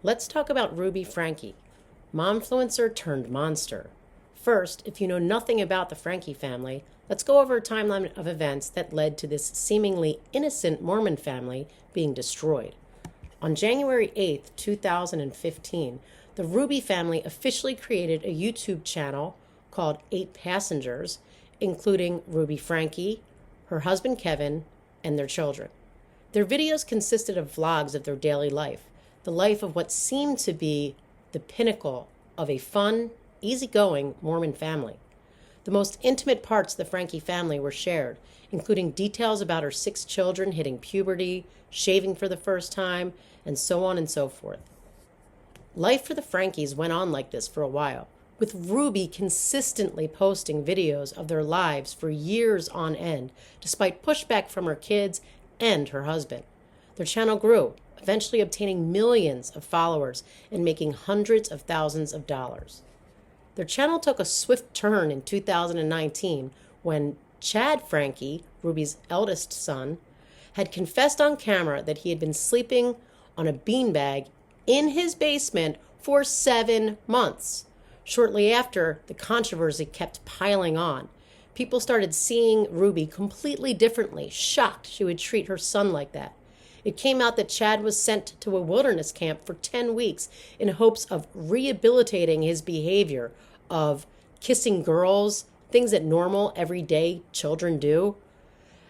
Let's talk about Ruby Franke, Momfluencer turned monster. First, if you know nothing about the Franke family, let's go over a timeline of events that led to this seemingly innocent Mormon family being destroyed. On January 8th, 2015, the Ruby family officially created a YouTube channel called 8 Passengers, including Ruby Franke, her husband Kevin, and their children. Their videos consisted of vlogs of their daily life, the life of what seemed to be the pinnacle of a fun, easygoing Mormon family. The most intimate parts of the Franke family were shared, including details about her 6 children hitting puberty, shaving for the first time, and so on and so forth. Life for the Frankes went on like this for a while, with Ruby consistently posting videos of their lives for years on end, despite pushback from her kids and her husband. Their channel grew, eventually obtaining millions of followers and making hundreds of thousands of dollars. Their channel took a swift turn in 2019 when Chad Franke, Ruby's eldest son, had confessed on camera that he had been sleeping on a beanbag in his basement for 7 months. Shortly after, the controversy kept piling on. People started seeing Ruby completely differently, shocked she would treat her son like that. It came out that Chad was sent to a wilderness camp for 10 weeks in hopes of rehabilitating his behavior of kissing girls, things that normal, everyday children do,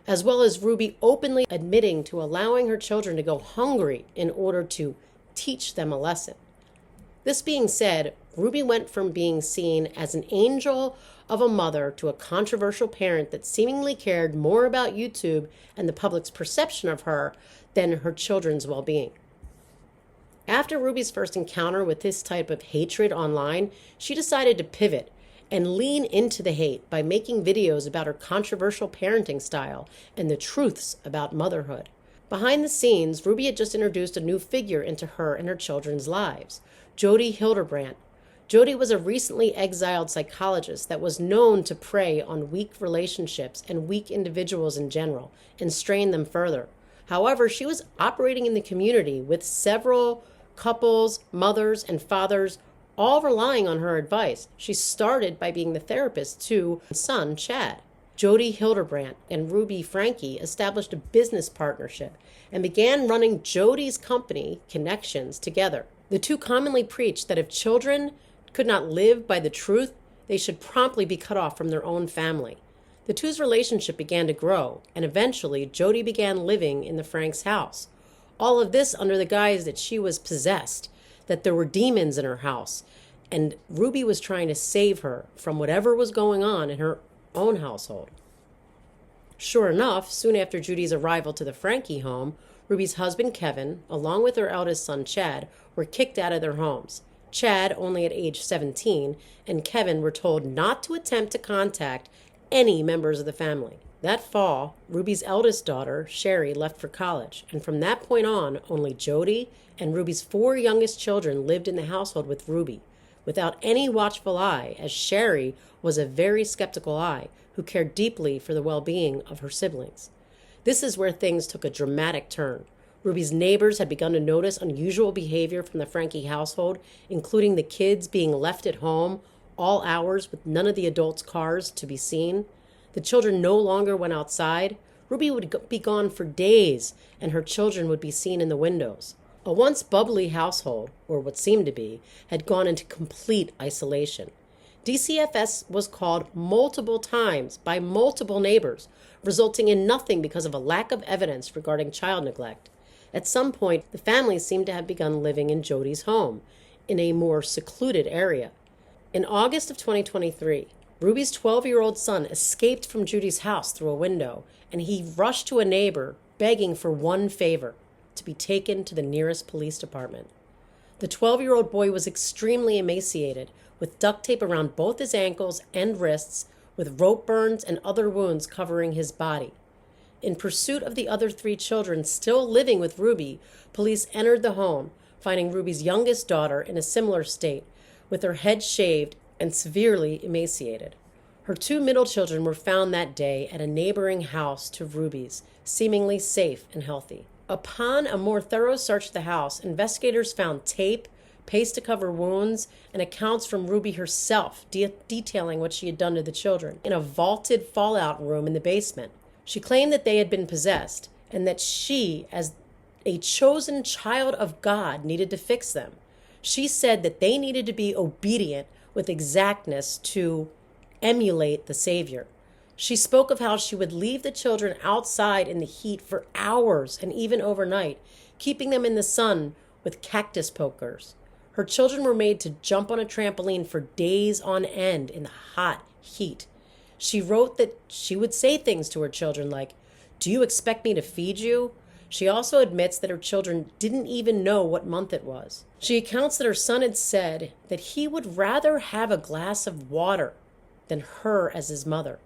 as well as Ruby openly admitting to allowing her children to go hungry in order to teach them a lesson. This being said, Ruby went from being seen as an angel of a mother to a controversial parent that seemingly cared more about YouTube and the public's perception of her than her children's well-being. After Ruby's first encounter with this type of hatred online, she decided to pivot and lean into the hate by making videos about her controversial parenting style and the truths about motherhood. Behind the scenes, Ruby had just introduced a new figure into her and her children's lives, Jodi Hildebrandt. Jodi was a recently exiled psychologist that was known to prey on weak relationships and weak individuals in general and strain them further. However, she was operating in the community with several couples, mothers, and fathers all relying on her advice. She started by being the therapist to son, Chad. Jodi Hildebrandt and Ruby Franke established a business partnership and began running Jodi's company, Connections, together. The two commonly preached that if children could not live by the truth, they should promptly be cut off from their own family. The two's relationship began to grow, and eventually Jodi began living in the Franks' house. All of this under the guise that she was possessed, that there were demons in her house, and Ruby was trying to save her from whatever was going on in her own household. Sure enough, soon after Jodi's arrival to the Franke home, Ruby's husband Kevin, along with her eldest son Chad, were kicked out of their homes. Chad only at age 17, and Kevin were told not to attempt to contact any members of the family. That fall, Ruby's eldest daughter, Sherry, left for college, and from that point on, only Jodi and Ruby's 4 youngest children lived in the household with Ruby, without any watchful eye, as Sherry was a very skeptical eye who cared deeply for the well-being of her siblings. This is where things took a dramatic turn. Ruby's neighbors had begun to notice unusual behavior from the Franke household, including the kids being left at home all hours with none of the adults' cars to be seen. The children no longer went outside. Ruby would be gone for days, and her children would be seen in the windows. A once bubbly household, or what seemed to be, had gone into complete isolation. DCFS was called multiple times by multiple neighbors, resulting in nothing because of a lack of evidence regarding child neglect. At some point, the family seemed to have begun living in Jodi's home, in a more secluded area. In August of 2023, Ruby's 12-year-old son escaped from Jodi's house through a window, and he rushed to a neighbor begging for one favor: to be taken to the nearest police department. The 12-year-old boy was extremely emaciated, with duct tape around both his ankles and wrists, with rope burns and other wounds covering his body. In pursuit of the other 3 children still living with Ruby, police entered the home, finding Ruby's youngest daughter in a similar state, with her head shaved and severely emaciated. Her 2 middle children were found that day at a neighboring house to Ruby's, seemingly safe and healthy. Upon a more thorough search of the house, investigators found tape, paste to cover wounds, and accounts from Ruby herself detailing what she had done to the children in a vaulted fallout room in the basement. She claimed that they had been possessed and that she, as a chosen child of God, needed to fix them. She said that they needed to be obedient with exactness to emulate the Savior. She spoke of how she would leave the children outside in the heat for hours and even overnight, keeping them in the sun with cactus pokers. Her children were made to jump on a trampoline for days on end in the hot heat. She wrote that she would say things to her children like, "Do you expect me to feed you?" She also admits that her children didn't even know what month it was. She accounts that her son had said that he would rather have a glass of water than her as his mother.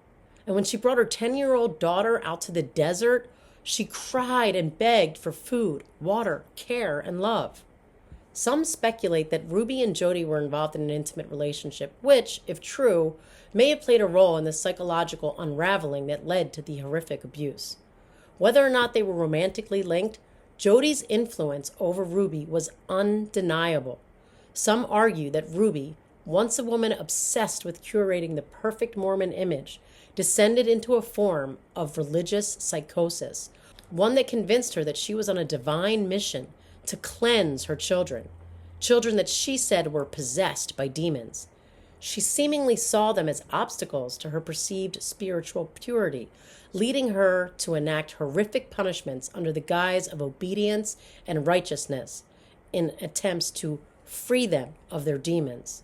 And when she brought her 10-year-old daughter out to the desert, she cried and begged for food, water, care, and love. Some speculate that Ruby and Jodi were involved in an intimate relationship, which, if true, may have played a role in the psychological unraveling that led to the horrific abuse. Whether or not they were romantically linked, Jodi's influence over Ruby was undeniable. Some argue that Ruby, once a woman obsessed with curating the perfect Mormon image, descended into a form of religious psychosis, one that convinced her that she was on a divine mission to cleanse her children, children that she said were possessed by demons. She seemingly saw them as obstacles to her perceived spiritual purity, leading her to enact horrific punishments under the guise of obedience and righteousness in attempts to free them of their demons.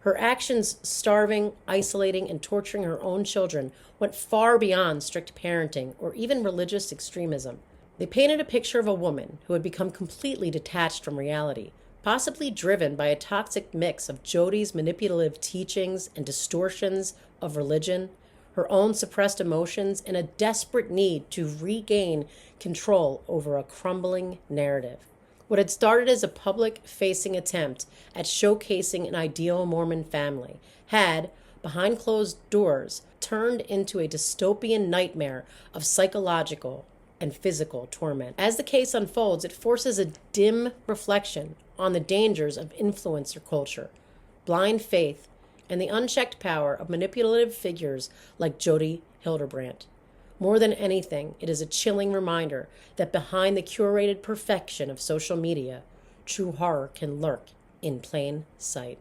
Her actions, starving, isolating, and torturing her own children, went far beyond strict parenting or even religious extremism. They painted a picture of a woman who had become completely detached from reality, possibly driven by a toxic mix of Jodi's manipulative teachings and distortions of religion, her own suppressed emotions, and a desperate need to regain control over a crumbling narrative. What had started as a public-facing attempt at showcasing an ideal Mormon family had, behind closed doors, turned into a dystopian nightmare of psychological and physical torment. As the case unfolds, it forces a dim reflection on the dangers of influencer culture, blind faith, and the unchecked power of manipulative figures like Jodi Hildebrandt. More than anything, it is a chilling reminder that behind the curated perfection of social media, true horror can lurk in plain sight.